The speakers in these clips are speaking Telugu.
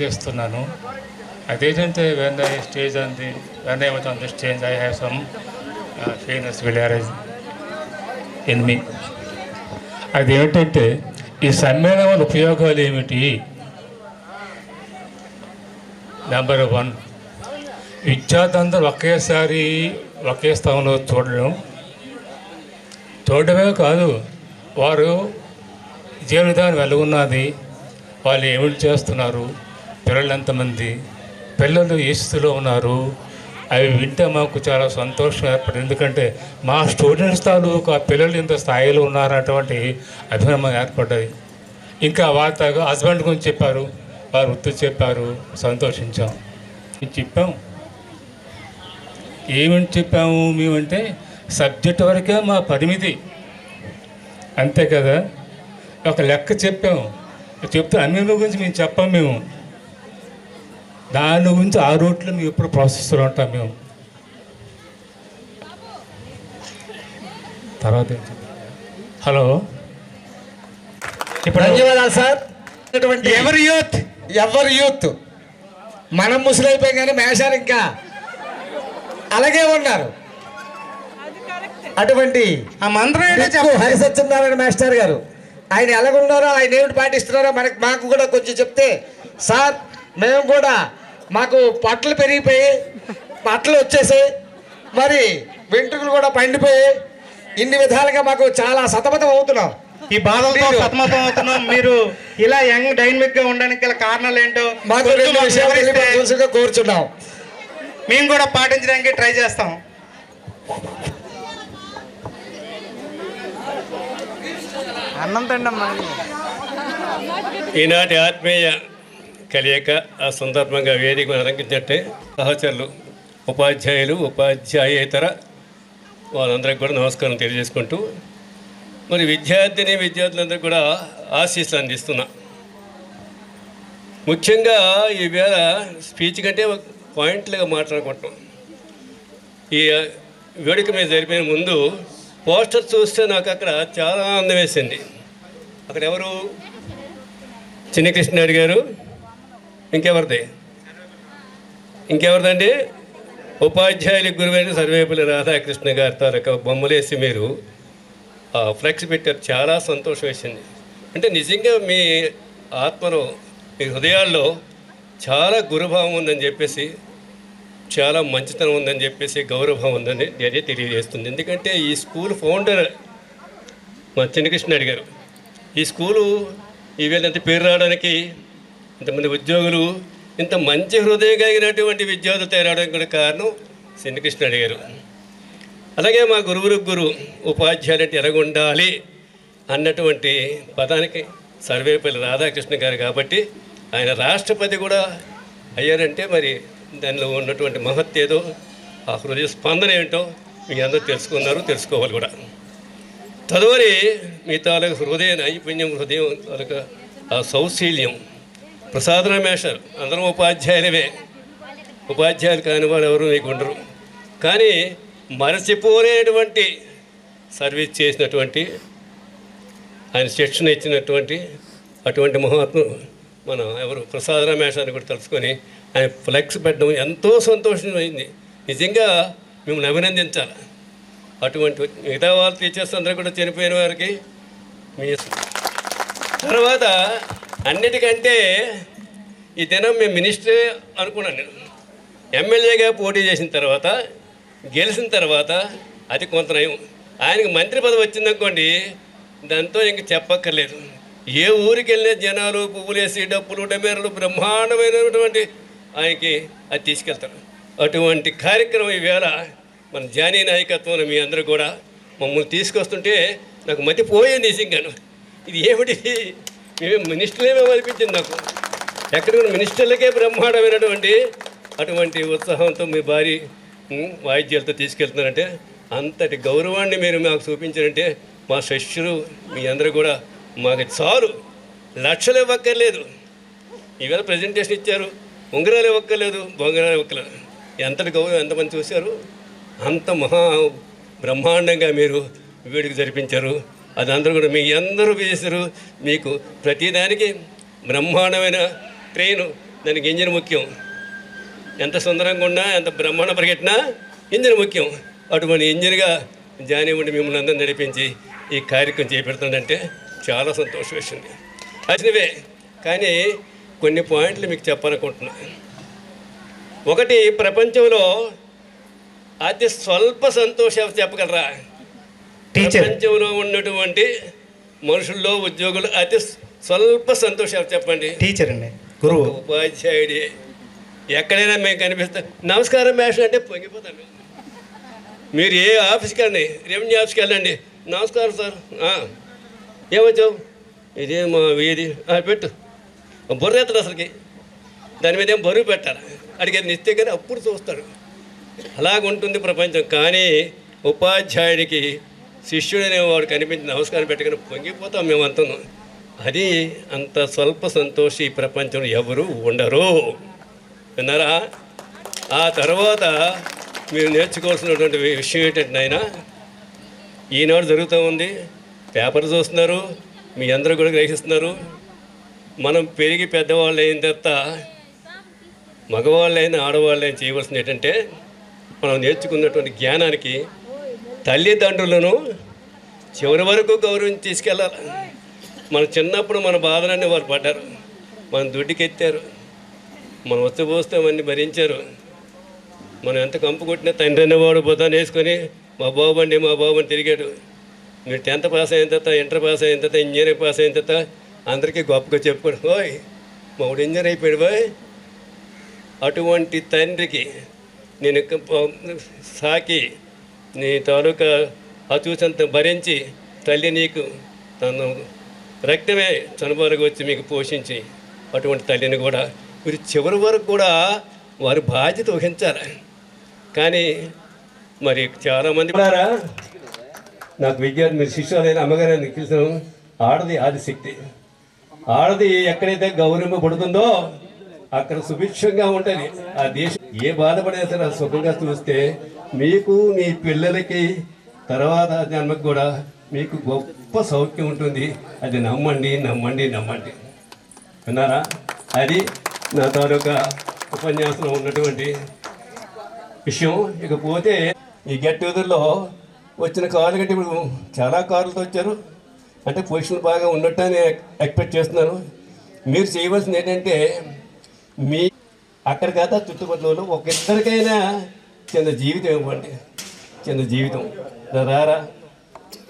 చేస్తున్నాను. అదేంటంటే వెన్ ఐ స్టేజ్ అంది when I was on the stage I have some famous విలియరైజ్ ఇన్ మీ. అదేమిటంటే ఈ సమ్మేళనం వల్ల ఉపయోగాలు ఏమిటి? నెంబర్ 1, విద్యార్థులందరూ ఒకేసారి ఒకే స్థానంలో చూడడమే కాదు, వారు జీవనవిధానం వెలుగున్నది, వాళ్ళు ఏమిటి చేస్తున్నారు, పిల్లలు ఎంతమంది పిల్లలు ఏ స్థితిలో ఉన్నారు, అవి వింటే మాకు చాలా సంతోషం ఏర్పడింది. ఎందుకంటే మా స్టూడెంట్స్ తాలూకు ఆ పిల్లలు ఇంత స్థాయిలో ఉన్నారన్నటువంటి అభిమానం ఏర్పడ్డది. ఇంకా వారి హస్బెండ్ గురించి చెప్పారు, వారు వృత్తి చెప్పారు, సంతోషించాం. చెప్పాం ఏమని చెప్పాము మేమంటే సబ్జెక్ట్ వరకే మా పరిమితి, అంతే కదా. ఒక లెక్క చెప్పాము, చెప్తే అన్ని గురించి మేము చెప్పాం. మేము దాని గురించి ఆ రూట్లో మేము ఎప్పుడు ప్రాసెస్లో ఉంటాం. మేము తర్వాత హలో ఇప్పుడు ధన్యవాదాలు సార్. ఎవరి యూత్ మనం ముసలైపోయాం కానీ మేషాలు ఇంకా అలాగే ఉన్నారు. అటువంటి హరిసత్యనారాయణ మాస్టర్ గారు ఆయన ఎలాగున్నారో, ఆయన ఏమిటి పాటిస్తున్నారో మాకు కూడా కొంచెం చెప్తే సార్, మేము కూడా మాకు పట్టలు పెరిగిపోయి పట్టలు వచ్చేసాయి, మరి వెంట్రుకలు కూడా పండిపోయి ఇన్ని విధాలుగా మాకు చాలా సతమతం అవుతున్నాం. ఈ బాధలతో సతమతం అవుతున్నాం. మీరు ఇలా యంగ్ డైనమిక్ గా ఉండడానికి గల కారణాలు ఏంటో మాకు 2 విషయాలు కోరుచున్నాం. మేము కూడా పాటించడానికి ట్రై చేస్తాం. అన్నం తిండమ్మా. ఈనాటి ఆత్మీయ కలియక ఆ సందర్భంగా వేదిక అలంకించట్టే సహచరులు, ఉపాధ్యాయులు, ఉపాధ్యాయేతర వాళ్ళందరికీ కూడా నమస్కారం తెలియజేసుకుంటూ, మరి విద్యార్థులందరికీ కూడా ఆశీస్సులు అందిస్తున్నా. ముఖ్యంగా ఈవేళ స్పీచ్ కంటే పాయింట్లుగా మాట్లాడుకుంటాం. ఈ వేడుక మీద జరిపిన ముందు పోస్టర్ చూస్తే నాకు అక్కడ చాలా ఆనందం వేసింది. అక్కడ ఎవరు, చిన్ని కృష్ణారెడ్డి గారు, ఇంకెవరిదండి ఉపాధ్యాయుల గురువైన సర్వేపల్లి రాధాకృష్ణ గారి తాలూకా బొమ్మలేసి మీరు ఫ్లెక్స్ పెట్టారు. చాలా సంతోషం వేసింది. అంటే నిజంగా మీ ఆత్మలో, మీ హృదయాల్లో చాలా గురుభావం ఉందని చెప్పేసి, చాలా మంచితనం ఉందని చెప్పేసి, గౌరవభావం ఉందని అదే తెలియజేస్తుంది. ఎందుకంటే ఈ స్కూల్ ఫౌండర్ మా చిన్నకృష్ణారెడ్డి గారు. ఈ స్కూలు ఈవేళ ఎంత పేరు రావడానికి, ఇంతమంది ఉద్యోగులు, ఇంత మంచి హృదయం కలిగినటువంటి విద్యార్థులు తయారవడానికి కూడా కారణం చిన్నకృష్ణారెడ్డి గారు. అలాగే మా గురువు ఉపాధ్యాయులు అంటే ఎలాగుండాలి అన్నటువంటి పదానికి సర్వేపల్లి రాధాకృష్ణ గారు కాబట్టి ఆయన రాష్ట్రపతి కూడా అయ్యారంటే మరి దానిలో ఉన్నటువంటి మహత్ ఏదో, ఆ హృదయ స్పందన ఏంటో మీ అందరూ తెలుసుకోవాలి కూడా. తదుపరి మీ తాలూకు హృదయ నైపుణ్యం, హృదయం తాలూకా ఆ సౌశీల్యం, ప్రసాదరావు మేషర్ అందరం ఉపాధ్యాయులవే, ఉపాధ్యాయులు కాని వారు ఎవరు మీకు ఉండరు. కానీ మరచిపోలేటువంటి సర్వీస్ చేసినటువంటి, ఆయన శిక్షణ ఇచ్చినటువంటి అటువంటి మహాత్ముడు మన ఎవరు ప్రసాదరావు మేషాన్ని కూడా తలుచుకొని ఆయన ఫ్లెక్స్ పెట్టడం ఎంతో సంతోషమైంది. నిజంగా మిమ్మల్ని అభినందించాలి. అటువంటి మిగతా వాళ్ళ టీచర్స్ అందరూ కూడా చనిపోయిన వారికి మీ తర్వాత అన్నిటికంటే ఈ దినం మేము మినిస్టరే అనుకున్నాను. నేను ఎమ్మెల్యేగా పోటీ చేసిన తర్వాత, గెలిచిన తర్వాత అది కొంత నయం. ఆయనకి మంత్రి పదవి వచ్చిందనుకోండి, దాంతో ఇంక చెప్పక్కర్లేదు. ఏ ఊరికి వెళ్ళినా జనాలు పువ్వులేసి, డప్పులు, డమేరలు బ్రహ్మాండమైనటువంటి ఆయనకి అది తీసుకెళ్తారు. అటువంటి కార్యక్రమం ఈవేళ మన జానీ నాయకత్వంలో మీ అందరూ కూడా మమ్మల్ని తీసుకొస్తుంటే నాకు మతిపోయింది నిజంగాను. ఇది ఏమిటి, మేము మినిస్టర్లేమో అనిపించింది నాకు. ఎక్కడ కూడా మినిస్టర్లకే బ్రహ్మాండమైనటువంటి అటువంటి ఉత్సాహంతో మీ భారీ వాయిద్యాలతో తీసుకెళ్తున్నారంటే, అంతటి గౌరవాన్ని మీరు మాకు చూపించారంటే మా శిష్యులు మీ అందరూ కూడా మాకు చాలు. లక్షలు ఇవ్వక్కర్లేదు. ఈవేళ ప్రజెంటేషన్ ఇచ్చారు, ఉంగరాలు ఇవ్వక్కర్లేదు, బొంగరాలు ఇవ్వక్కర్లేదు. ఎంతటి గౌరవం ఎంతమంది చూశారు, అంత మహా బ్రహ్మాండంగా మీరు వేడుక జరిపించారు. అది అందరూ కూడా మీ అందరూ చేశారు. మీకు ప్రతిదానికి బ్రహ్మాండమైన ట్రైను దానికి ఇంజిన్ ముఖ్యం. ఎంత సుందరంగా ఉన్నా, ఎంత బ్రహ్మాండ పరిగెట్టినా ఇంజిన్ ముఖ్యం. అటువంటి ఇంజిన్గా జానివ్వండి మిమ్మల్ని అందరూ నడిపించి ఈ కార్యక్రమం చేపెడుతుందంటే చాలా సంతోషం వేసింది. వచ్చినవే కానీ కొన్ని పాయింట్లు మీకు చెప్పాలనుకుంటున్నా. ఒకటి, ప్రపంచంలో అతి స్వల్ప సంతోషం చెప్పగలరా? ప్రపంచంలో ఉన్నటువంటి మనుషుల్లో ఉద్యోగులు అతి స్వల్ప సంతోషాలు చెప్పండి. టీచర్ అండి, గురువు, ఉపాధ్యాయుడి. ఎక్కడైనా మేము కనిపిస్తాం, నమస్కారం మేషం అంటే పొంగిపోతాం. మీరు ఏ ఆఫీస్కి వెళ్ళండి, రెవెన్యూ ఆఫీస్కి వెళ్ళండి, నమస్కారం సార్, ఏమొచ్చావు, ఇదే మా వీధి, పెట్టు. బొర్ర ఎత్తడు అసలుకి, దాని మీద ఏం బరువు పెట్టాలి, అడిగేది నిస్తే కానీ అప్పుడు చూస్తాడు. అలాగుంటుంది ప్రపంచం. కానీ ఉపాధ్యాయుడికి శిష్యుడు అనేవాడు కనిపించి నమస్కారం పెట్టగానే పొంగిపోతాం మేమంతా. అది అంత స్వల్ప సంతోషి ఈ ప్రపంచంలో ఎవరు ఉండరు. విన్నారా? ఆ తర్వాత మీరు నేర్చుకోవాల్సినటువంటి విషయం ఏంటంటే, ఆయన ఈనాడు జరుగుతూ ఉంది, పేపర్ చూస్తున్నారు, మీ అందరూ కూడా గ్రహిస్తున్నారు. మనం పెరిగి పెద్దవాళ్ళు అయిన తర్వాత మగవాళ్ళైనా ఆడవాళ్ళైనా చేయవలసింది ఏంటంటే, మనం నేర్చుకున్నటువంటి జ్ఞానానికి తల్లిదండ్రులను చివరి వరకు గౌరవం తీసుకెళ్ళాలి. మన చిన్నప్పుడు మన బాధలన్నీ వారు పడ్డారు, మనం దుడ్డుకెత్తారు, మనం వచ్చపోస్తే అవన్నీ భరించారు. మనం ఎంత కంపు కొట్టినా తండ్రి అనేవాడు బొతాన్ని వేసుకొని మా బాబు అని తిరిగాడు. మీరు 10th పాస్ అయిన తర్వాత, ఇంటర్ పాస్ అయిన తర్వాత, ఇంజనీరింగ్ పాస్ అయిన తర్వాత అందరికీ గొప్పగా చెప్పుకోడు, ఓయ్ మావుడు ఇంజనీర్ అయిపోయాడు బాయ్. అటువంటి తండ్రికి నేను సాకి నీ తాలూకా అచూసంత భరించి తల్లి నీకు తను రక్తమే చనుబారుగా వచ్చి మీకు పోషించి, అటువంటి తల్లిని కూడా మీరు చివరి వరకు కూడా వారి బాధ్యత వహించాలి. కానీ మరి చాలామంది నాకు విద్యార్థి మీరు శిష్యులైన అమ్మగారిని పిలిచాను. ఆడది ఆదిశక్తి. ఆడది ఎక్కడైతే గౌరవింపబడుతుందో అక్కడ సుభిక్షంగా ఉంటుంది ఆ దేశం. ఏ బాధపడేది సరే సుఖంగా చూస్తే మీకు, మీ పిల్లలకి, తర్వాత జన్మకు కూడా మీకు గొప్ప సౌఖ్యం ఉంటుంది. అది నమ్మండి, నమ్మండి, నమ్మండి. విన్నారా? అది నా తాలూకా ఉపన్యాసంలో ఉన్నటువంటి విషయం. ఇకపోతే ఈ గెట్ టుగెదర్లో వచ్చిన కార్లు కంటే ఇప్పుడు చాలా కార్లతో వచ్చారు, అంటే పొజిషన్ బాగా ఉన్నట్టు అని ఎక్స్పెక్ట్ చేస్తున్నాను. మీరు చేయవలసింది ఏంటంటే, మీ అక్కడ కదా చుట్టుపక్కల ఒక ఇద్దరికైనా చిన్న జీవితం ఇవ్వండి. చిన్న జీవితం. రారా,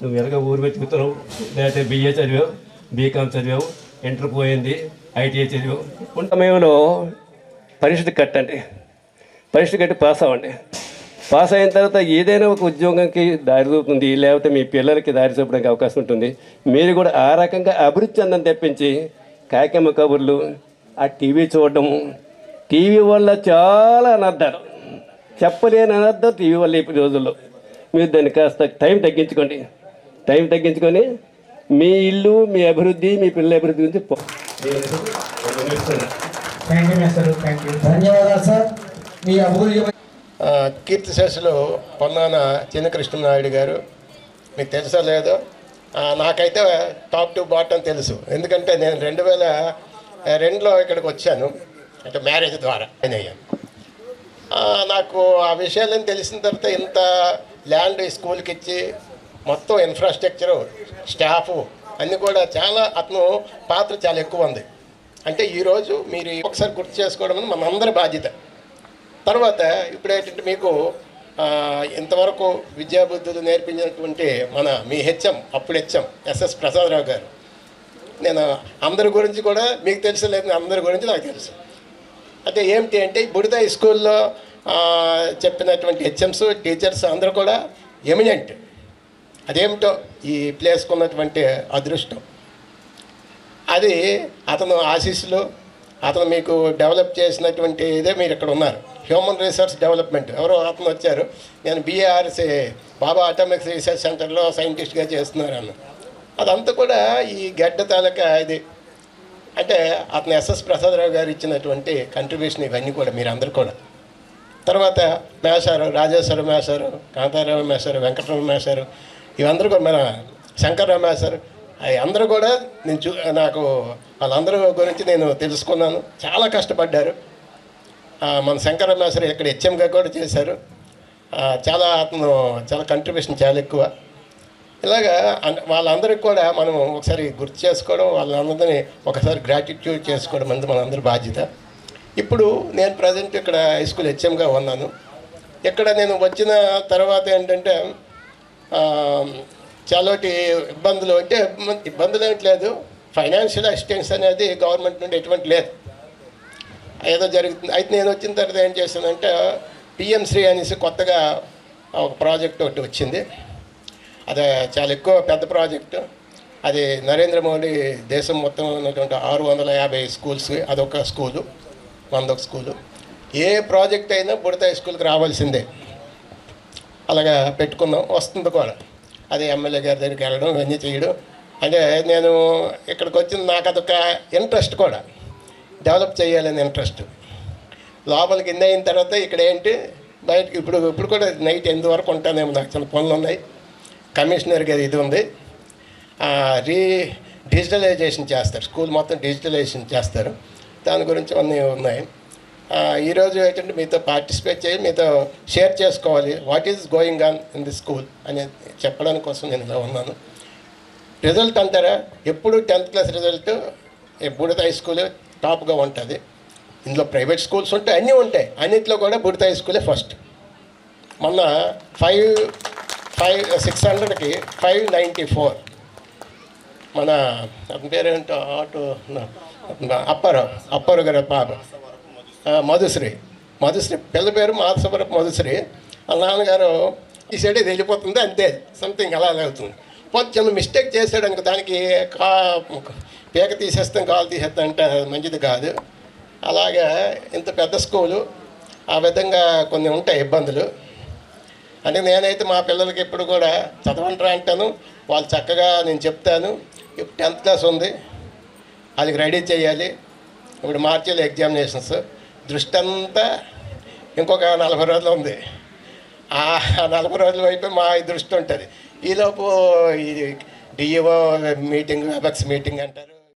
నువ్వు ఎలాగ ఊరు వెతుకుతున్నావు, లేకపోతే BA చదివావు, BCom చదివావు, ఇంటర్ పోయింది, ITI చదివావు. సమయంలో పరీక్ష కట్టండి, పరీక్ష కట్టి పాస్ అవ్వండి. పాస్ అయిన తర్వాత ఏదైనా ఒక ఉద్యోగంకి దారి చూపుతుంది, లేకపోతే మీ పిల్లలకి దారి చూపడానికి అవకాశం ఉంటుంది. మీరు కూడా ఆ రకంగా అభివృద్ధి చెందని తెప్పించి కాకమ్మ కబుర్లు, ఆ టీవీ చూడడము, టీవీ వల్ల చాలా అనర్థాలు, చెప్పలేని అనర్థం టీవీ వల్ల ఈ రోజుల్లో. మీరు దాన్ని కాస్త టైం తగ్గించుకొని మీ ఇల్లు, మీ అభివృద్ధి, మీ పిల్లల అభివృద్ధి గురించి ధన్యవాదాలు సార్. మీ అభివృద్ధి. కీర్తిశేషులు పొన్నాన చిన్నకృష్ణనాయుడు గారు, మీకు తెలుసా లేదో, నాకైతే టాప్ టు బాటమ్ తెలుసు. ఎందుకంటే నేను 2002లో ఇక్కడికి వచ్చాను, అంటే మ్యారేజ్ ద్వారా అయ్యాను. నాకు ఆ విషయాలని తెలిసిన తర్వాత ఇంత ల్యాండ్ స్కూల్కి ఇచ్చి మొత్తం ఇన్ఫ్రాస్ట్రక్చరు, స్టాఫు అన్నీ కూడా అతను పాత్ర చాలా ఎక్కువ ఉంది. అంటే ఈరోజు మీరు ఒకసారి గుర్తు చేసుకోవడం అనేది మనందరి బాధ్యత. తర్వాత ఇప్పుడు ఏంటంటే, మీకు ఇంతవరకు విద్యాబుద్ధులు నేర్పించినటువంటి మీ అప్పుడు హెచ్ఎం SS ప్రసాదరావు గారు. నేను అందరి గురించి కూడా మీకు తెలుసు లేదు, అందరి గురించి నాకు తెలుసు. అయితే ఏమిటి అంటే, బుడిద స్కూల్లో చెప్పినటువంటి హెచ్ఎంస్, టీచర్స్ అందరూ కూడా ఎమినెంట్. అదేమిటో ఈ ప్లేస్కు ఉన్నటువంటి అదృష్టం. అది అతను ఆశీస్సులు, అతను మీకు డెవలప్ చేసినటువంటి ఇదే మీరు ఇక్కడ ఉన్నారు. హ్యూమన్ రిసోర్స్ డెవలప్మెంట్ ఎవరో అతను వచ్చారు, నేను BARC బాబా అటామిక్స్ రీసెర్చ్ సెంటర్లో సైంటిస్ట్గా చేస్తున్నారు అన్న. అదంతా కూడా ఈ గడ్డ తాలూకా ఇది. అంటే అతను SS ప్రసాదరావు గారు ఇచ్చినటువంటి కంట్రిబ్యూషన్ ఇవన్నీ కూడా మీరు అందరు కూడా. తర్వాత మేషారు, రాజేశ్వర మేషారు, కాంతారావు మేషారు, వెంకటరామ మేషారు, ఇవందరూ కూడా మన శంకర్రావు మేషారు, అవి అందరూ కూడా నాకు వాళ్ళందరూ గురించి నేను తెలుసుకున్నాను. చాలా కష్టపడ్డారు. మన శంకర మేస్త్రి ఇక్కడ హెచ్ఎంగా కూడా చేశారు. అతను చాలా కంట్రిబ్యూషన్ చాలా ఎక్కువ. ఇలాగా వాళ్ళందరికీ కూడా మనం ఒకసారి గుర్తు చేసుకోవడం, వాళ్ళందరినీ ఒకసారి గ్రాటిట్యూడ్ చేసుకోవడం అనేది మనందరి బాధ్యత. ఇప్పుడు నేను ప్రజెంట్ ఇక్కడ హై స్కూల్ హెచ్ఎంగా ఉన్నాను. ఇక్కడ నేను వచ్చిన తర్వాత ఏంటంటే చాలాటి ఇబ్బందులు, అంటే ఇబ్బందులు ఏంటి లేదు, ఫైనాన్షియల్ అసిస్టెన్స్ అనేది గవర్నమెంట్ నుండి ఎటువంటి లేదు, ఏదో జరుగుతుంది. అయితే నేను వచ్చిన తర్వాత ఏం చేశానంటే పిఎంశ్రీ అనేసి కొత్తగా ఒక ప్రాజెక్ట్ ఒకటి వచ్చింది. అది చాలా ఎక్కువ పెద్ద ప్రాజెక్టు. అది నరేంద్ర మోడీ దేశం మొత్తం ఉన్నటువంటి 650 స్కూల్స్కి అదొక స్కూలు, 100 స్కూలు. ఏ ప్రాజెక్ట్ అయినా బుడత స్కూల్కి రావాల్సిందే. అలాగా పెట్టుకున్నాం, వస్తుంది కూడా. అది ఎమ్మెల్యే గారి దగ్గరికి వెళ్ళడం, ఇవన్నీ చేయడం. అంటే నేను ఇక్కడికి వచ్చిన నాకు అదొక ఇంట్రెస్ట్ కూడా, డెవలప్ చేయాలని ఇంట్రెస్ట్. లోపలికి ఇన్ని అయిన తర్వాత ఇక్కడ ఏంటి బయటకి ఇప్పుడు కూడా నైట్ 8 వరకు ఉంటానేమో, నాకు చిన్న పనులు ఉన్నాయి. కమిషనర్ గారి ఇది ఉంది, డిజిటలైజేషన్ చేస్తారు, స్కూల్ మొత్తం డిజిటలైజేషన్ చేస్తారు. దాని గురించి అన్నీ ఉన్నాయి. ఈరోజు ఏంటంటే మీతో పార్టిసిపేట్ చేసి మీతో షేర్ చేసుకోవాలి what is going on in the school అనేది చెప్పడానికి కోసం నేను ఇలా ఉన్నాను. రిజల్ట్ అంటారా, ఎప్పుడు 10th క్లాస్ రిజల్ట్ బుడత హై స్కూల్ టాప్గా ఉంటుంది. ఇందులో ప్రైవేట్ స్కూల్స్ ఉంటాయి, అన్నీ ఉంటాయి, అన్నింటిలో కూడా బుడత హై స్కూలే ఫస్ట్. మొన్న 600కి 594. మన అతని పేరేంటో అప్పారావు గారి పాప మధుశ్రీ పిల్ల పేరు మాధవరపు మధుశ్రీ. వాళ్ళ నాన్నగారు ఈ సైడ్ ఇది వెళ్ళిపోతుంది అంతే, సంథింగ్ అలా అవుతుంది. కొంచెం మిస్టేక్ చేసాడు అనుకో, దానికి పేక తీసేస్తాం కాలు తీసేస్తాం అంటే మంచిది కాదు. అలాగా ఇంత పెద్ద స్కూలు, ఆ విధంగా కొన్ని ఉంటాయి ఇబ్బందులు. అంటే నేనైతే మా పిల్లలకి ఇప్పుడు కూడా చదవంటారా అంటాను, వాళ్ళు చక్కగా నేను చెప్తాను. ఇప్పుడు 10th క్లాస్ ఉంది, వాళ్ళకి రెడీ చేయాలి. ఇప్పుడు మార్చిలో ఎగ్జామినేషన్స్, దృష్టి అంతా ఇంకొక 40 రోజులు ఉంది. ఆ 40 రోజుల వైపు మా దృష్టి ఉంటుంది. ఈలోపు ఇది డిఈఓ మీటింగ్, వెబెక్స్ మీటింగ్ అంటారు.